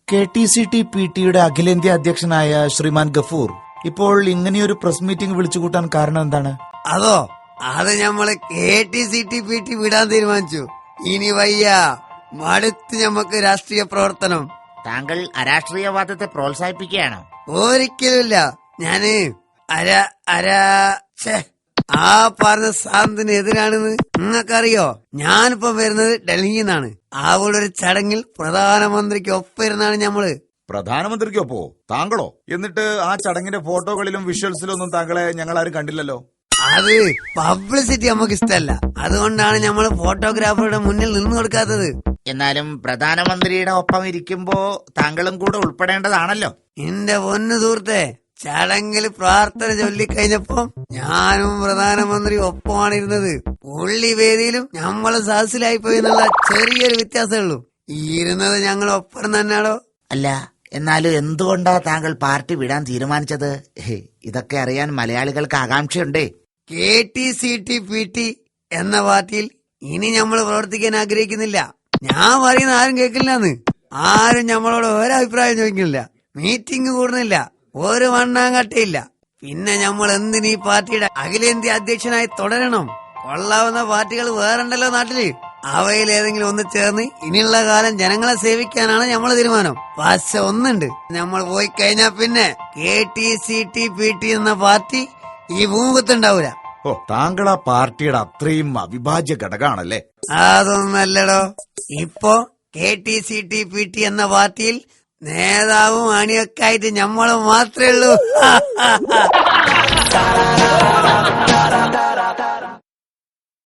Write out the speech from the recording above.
KTCT-PT-യുടെ അഖിലേന്ത്യാ അധ്യക്ഷനായ ശ്രീമാൻ ഗഫൂർ ഇപ്പോൾ ഇങ്ങനെയൊരു പ്രസ് മീറ്റിംഗ് വിളിച്ചുകൂട്ടാൻ കാരണം എന്താണ്? അത് ഞമ്മള് KTCT-PT വിടാൻ തീരുമാനിച്ചു. ഇനി വയ്യ, മടുത്ത് ഞമ്മക്ക് രാഷ്ട്രീയ പ്രവർത്തനം. താങ്കൾ അരാഷ്ട്രീയവാദത്തെ പ്രോത്സാഹിപ്പിക്കുകയാണോ? ഒരിക്കലുമില്ല. ഞാന് ആ പറഞ്ഞ സാധനത്തിന് എതിരാണെന്ന് നിങ്ങൾക്കറിയോ? ഞാനിപ്പോ വരുന്നത് ഡൽഹിയിൽ നിന്നാണ്. അവിടെ ഒരു ചടങ്ങിൽ പ്രധാനമന്ത്രിക്ക് ഒപ്പരുന്നാണ് ഞമ്മള്. പ്രധാനമന്ത്രിക്കൊപ്പോ? താങ്കളോ? എന്നിട്ട് ആ ചടങ്ങിന്റെ ഫോട്ടോകളിലും വിഷ്വൽസിലും ഒന്നും താങ്കളെ ഞങ്ങൾ ആരും കണ്ടില്ലല്ലോ. അത് പബ്ലിസിറ്റി നമുക്ക് ഇഷ്ടമല്ല. അതുകൊണ്ടാണ് ഞമ്മള് ഫോട്ടോഗ്രാഫറുടെ മുന്നിൽ നിന്നു കൊടുക്കാത്തത്. എന്നാലും പ്രധാനമന്ത്രിയുടെ ഒപ്പം ഇരിക്കുമ്പോ താങ്കളും കൂടെ ഉൾപ്പെടേണ്ടതാണല്ലോ. എന്റെ പൊന്നു സുഹൃത്തെ, ചടങ്ങിൽ പ്രാർത്ഥന ചൊല്ലിക്കഴിഞ്ഞപ്പോ ഞാനും പ്രധാനമന്ത്രി ഒപ്പമാണ് ഇരുന്നത്. പുള്ളി വേദിയിലും ഞമ്മള് സദസ്സിലായി പോയി എന്നുള്ള ചെറിയൊരു വ്യത്യാസമേ ഉള്ളൂ. ഇരുന്നത് ഞങ്ങൾ ഒപ്പം തന്നെയാണോ? അല്ല, എന്നാലും എന്തുകൊണ്ടാ താങ്കൾ പാർട്ടി വിടാൻ തീരുമാനിച്ചത്? ഇതൊക്കെ അറിയാൻ മലയാളികൾക്ക് ആകാംക്ഷയുണ്ടേ. KTCT-PT എന്ന പാർട്ടിയിൽ ഇനി ഞമ്മള് പ്രവർത്തിക്കാൻ ആഗ്രഹിക്കുന്നില്ല. ഞാൻ പറയുന്ന ആരും കേൾക്കില്ലെന്ന്. ആരും ഞമ്മളോട് ഒരഭിപ്രായം ചോദിക്കുന്നില്ല. മീറ്റിംഗ് കൂടുന്നില്ല. ഒരു മണ്ണാങ്കട്ടയില്ല. പിന്നെ ഞമ്മൾ എന്തിനീ പാർട്ടിയുടെ അഖിലേന്ത്യാ അധ്യക്ഷനായി തുടരണം? കൊള്ളാവുന്ന പാർട്ടികൾ വേറുണ്ടല്ലോ നാട്ടില്. അവയിൽ ഏതെങ്കിലും ഒന്ന് ചേർന്ന് ഇനിയുള്ള കാലം ജനങ്ങളെ സേവിക്കാനാണ് ഞമ്മളെ തീരുമാനം. പക്ഷെ ഒന്നുണ്ട്, നമ്മൾ പോയി കഴിഞ്ഞാ പിന്നെ KTCT-PT എന്ന പാർട്ടി ഈ ഭൂമുഖത്തുണ്ടാവൂല. താങ്കൾ ആ പാർട്ടിയുടെ അത്രയും അവിഭാജ്യ ഘടകമാണല്ലേ? അതൊന്നല്ലടോ. ഇപ്പോ KTCT-PT എന്ന പാർട്ടിയിൽ നേതാവും അണിയൊക്കെ ആയിട്ട് ഞമ്മള് മാത്രമേ ഉള്ളൂ.